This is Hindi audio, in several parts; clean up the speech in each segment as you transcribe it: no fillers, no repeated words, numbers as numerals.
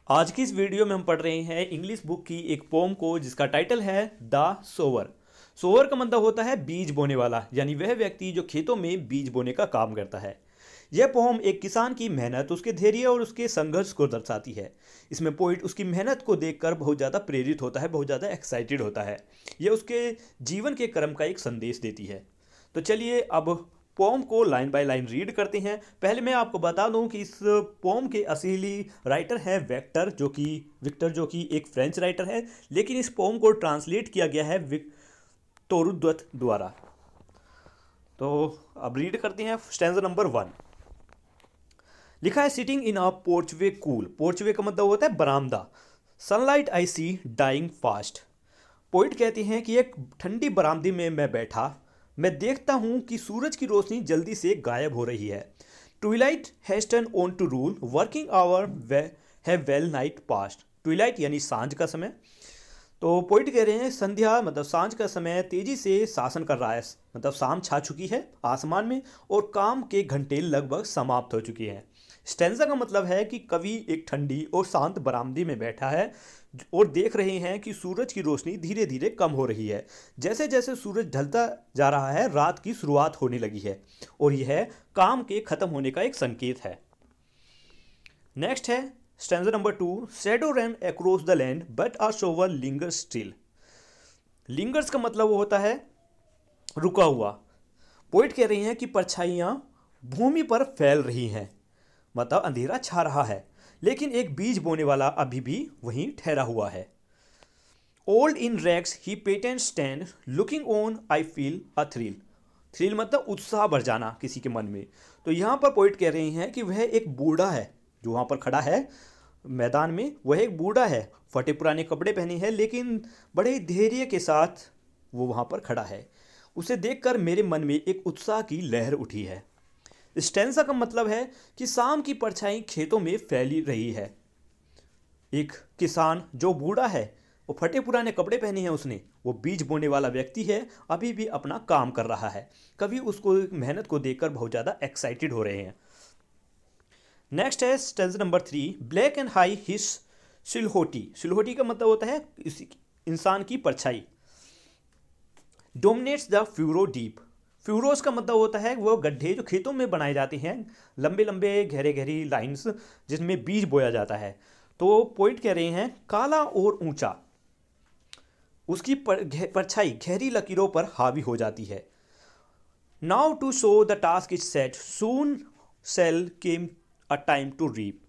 आज की इस वीडियो में हम पढ़ रहे हैं इंग्लिश बुक की एक पोम को जिसका टाइटल है द सोवर। सोवर का मतलब होता है बीज बोने वाला, यानी वह व्यक्ति जो खेतों में बीज बोने का काम करता है। यह पोम एक किसान की मेहनत, उसके धैर्य और उसके संघर्ष को दर्शाती है। इसमें पोइट उसकी मेहनत को देखकर बहुत ज़्यादा प्रेरित होता है, बहुत ज़्यादा एक्साइटेड होता है। यह उसके जीवन के क्रम का एक संदेश देती है। तो चलिए अब पोम को लाइन बाय लाइन रीड करते हैं। पहले मैं आपको बता दूं कि इस पोम के असली राइटर हैं विक्टर जो कि एक फ्रेंच राइटर है, लेकिन इस पोम को ट्रांसलेट किया गया है विक्टोर दुत द्वारा। तो अब रीड करते हैं स्टैंजा नंबर 1। लिखा है सिटिंग इन अ पोर्चवे कूल। पोर्चवे का मतलब होता है बरामदा। सनलाइट आई सी डाइंग फास्ट। पोइट कहते हैं कि एक ठंडी बरामदे में मैं बैठा, मैं देखता हूं कि सूरज की रोशनी जल्दी से गायब हो रही है। Twilight has turn on to rule, working hour have well night past. Twilight यानी सांझ का समय। तो पोइट कह रहे हैं संध्या मतलब सांझ का समय तेजी से शासन कर रहा है, मतलब शाम छा चुकी है आसमान में और काम के घंटे लगभग समाप्त हो चुके हैं। स्टेंजा का मतलब है कि कवि एक ठंडी और शांत बरामदे में बैठा है और देख रहे हैं कि सूरज की रोशनी धीरे धीरे कम हो रही है। जैसे जैसे सूरज ढलता जा रहा है, रात की शुरुआत होने लगी है और यह काम के खत्म होने का एक संकेत है। नेक्स्ट है stanza number 2। Shadow run across the land but a shower lingers still. Lingers का मतलब वो होता है रुका हुआ। पोइट कह रही हैं कि परछाइयां भूमि पर फैल रही हैं, मतलब अंधेरा छा रहा है, लेकिन एक बीज बोने वाला अभी भी वहीं ठहरा हुआ है। Old in rags he patent stand looking on I feel a thrill. Thrill मतलब उत्साह भर जाना किसी के मन में। तो यहाँ पर पोइट कह रहे हैं कि वह एक बूढ़ा है जो वहाँ पर खड़ा है मैदान में। वह एक बूढ़ा है, फटे पुराने कपड़े पहने हैं, लेकिन बड़े धैर्य के साथ वो वहाँ पर खड़ा है। उसे देखकर मेरे मन में एक उत्साह की लहर उठी है। स्टेंजा का मतलब है कि शाम की परछाई खेतों में फैली रही है। एक किसान जो बूढ़ा है, वो फटे पुराने कपड़े पहने हैं उसने, वो बीज बोने वाला व्यक्ति है, अभी भी अपना काम कर रहा है। कभी उसको मेहनत को देखकर बहुत ज़्यादा एक्साइटेड हो रहे हैं। नेक्स्ट है stanza number 3। Black and high his silhouette. Silhouette का मतलब होता है इंसान की परछाई। Dominates the furrow deep. Furrows का मतलब होता है वो गड्ढे जो खेतों में बनाए जाते हैं, लंबे लंबे गहरे गहरी लाइंस जिसमें बीज बोया जाता है। तो पोइट कह रहे हैं काला और ऊंचा, उसकी परछाई गहरी लकीरों पर हावी हो जाती है। Now to show the task is set soon sell came a time to reap.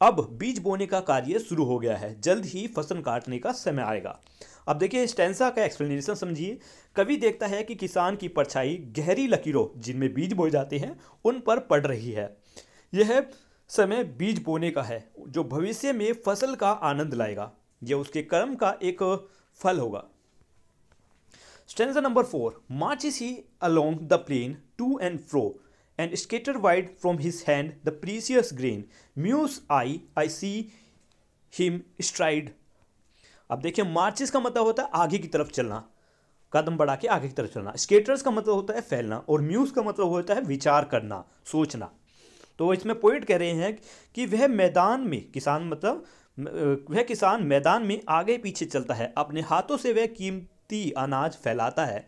अब बीज बोने का कार्य शुरू हो गया है, जल्द ही फसल काटने का समय आएगा। अब देखिए स्टेंजा का एक्सप्लेनेशन समझिए। कवि देखता है कि किसान की परछाई गहरी लकीरों जिनमें बीज बोए जाते हैं उन पर पड़ रही है। यह समय बीज बोने का है जो भविष्य में फसल का आनंद लाएगा। यह उसके कर्म का एक फल होगा। Stanza number 4। Marches he along the plain to and fro and scatter wide from his hand the precious grain. Muse I see him stride. अब देखिए मार्चेस का मतलब होता है आगे की तरफ चलना, कदम बढ़ा के आगे की तरफ चलना। स्केटर्स का मतलब होता है फैलना और म्यूज का मतलब होता है विचार करना, सोचना। तो इसमें पोइट कह रहे हैं कि वह मैदान में वह किसान मैदान में आगे पीछे चलता है, अपने हाथों से वह कीमती अनाज फैलाता है।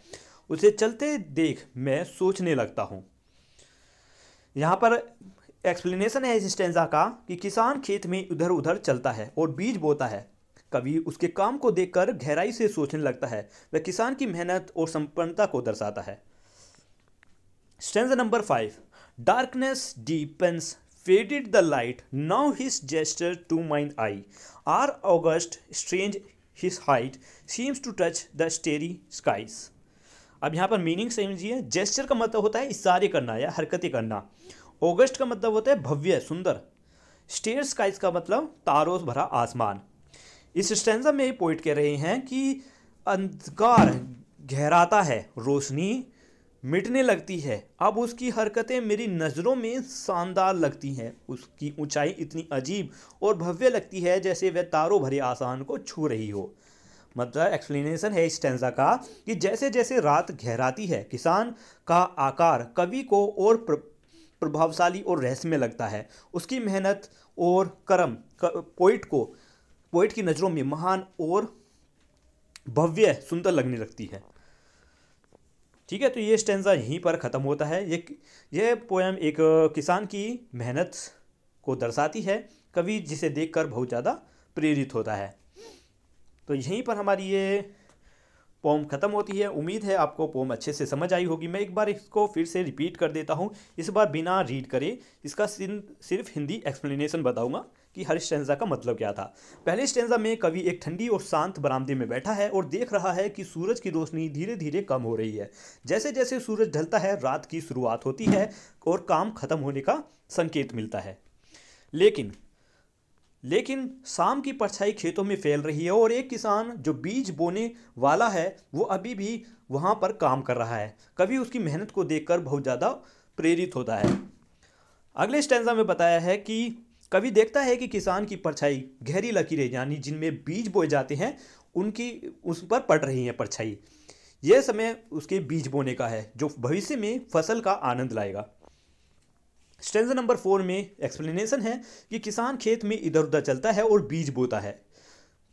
उसे चलते देख मैं सोचने लगता हूँ। यहाँ पर एक्सप्लेनेशन है इस स्टेंजा का कि किसान खेत में इधर उधर चलता है और बीज बोता है। कवि उसके काम को देखकर गहराई से सोचने लगता है। वह किसान की मेहनत और संपन्नता को दर्शाता है। Stanza number 5। Darkness deepens faded the light now his gesture to mine eye are august strange his height seems to touch the starry skies. अब यहाँ पर मीनिंग समझिए। जेस्चर का मतलब होता है इशारे करना या हरकतें करना। ऑगस्ट का मतलब होता है भव्य सुंदर। स्टेयर स्काइज का मतलब तारों से भरा आसमान। इस स्टेंजा में पोइट कह रहे हैं कि अंधकार गहराता है, रोशनी मिटने लगती है, अब उसकी हरकतें मेरी नज़रों में शानदार लगती हैं। उसकी ऊंचाई इतनी अजीब और भव्य लगती है जैसे वह तारों भरे आसमान को छू रही हो। मतलब एक्सप्लेनेशन है स्टेंजा का कि जैसे जैसे रात गहराती है, किसान का आकार कवि को और प्रभावशाली और रहस्यमय लगता है। उसकी मेहनत और कर्म पोइट की नज़रों में महान और भव्य सुंदर लगने लगती है। ठीक है, तो ये स्टेंजा यहीं पर ख़त्म होता है। ये पोएम एक किसान की मेहनत को दर्शाती है, कवि जिसे देखकर बहुत ज़्यादा प्रेरित होता है। तो यहीं पर हमारी ये पोम ख़त्म होती है। उम्मीद है आपको पोम अच्छे से समझ आई होगी। मैं एक बार इसको फिर से रिपीट कर देता हूँ, इस बार बिना रीड करे इसका सिर्फ हिंदी एक्सप्लेनेशन बताऊंगा कि हर स्टेंजा का मतलब क्या था। पहले स्टेंजा में कवि एक ठंडी और शांत बरामदे में बैठा है और देख रहा है कि सूरज की रोशनी धीरे धीरे कम हो रही है। जैसे जैसे सूरज ढलता है रात की शुरुआत होती है और काम खत्म होने का संकेत मिलता है। लेकिन शाम की परछाई खेतों में फैल रही है और एक किसान जो बीज बोने वाला है वो अभी भी वहाँ पर काम कर रहा है। कवि उसकी मेहनत को देखकर बहुत ज़्यादा प्रेरित होता है। अगले स्टेंजा में बताया है कि कवि देखता है कि किसान की परछाई गहरी लकीरें यानी जिनमें बीज बोए जाते हैं उस पर पड़ रही है परछाई। यह समय उसके बीज बोने का है जो भविष्य में फसल का आनंद लाएगा। स्टेंजा नंबर 4 में एक्सप्लेनेशन है कि किसान खेत में इधर उधर चलता है और बीज बोता है।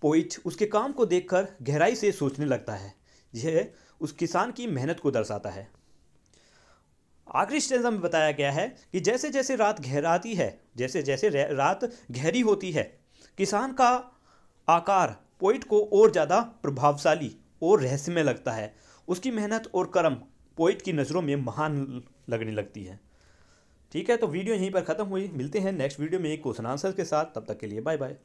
पोइट उसके काम को देखकर गहराई से सोचने लगता है। यह उस किसान की मेहनत को दर्शाता है। आखिरी स्टेंजा में बताया गया है कि जैसे जैसे रात रात गहरी होती है किसान का आकार पोइट को और ज़्यादा प्रभावशाली और रहस्यमय लगता है। उसकी मेहनत और कर्म पोइट की नज़रों में महान लगने लगती है। ठीक है, तो वीडियो यहीं पर ख़त्म हुई। मिलते हैं नेक्स्ट वीडियो में एक क्वेश्चन आंसर के साथ। तब तक के लिए बाय बाय।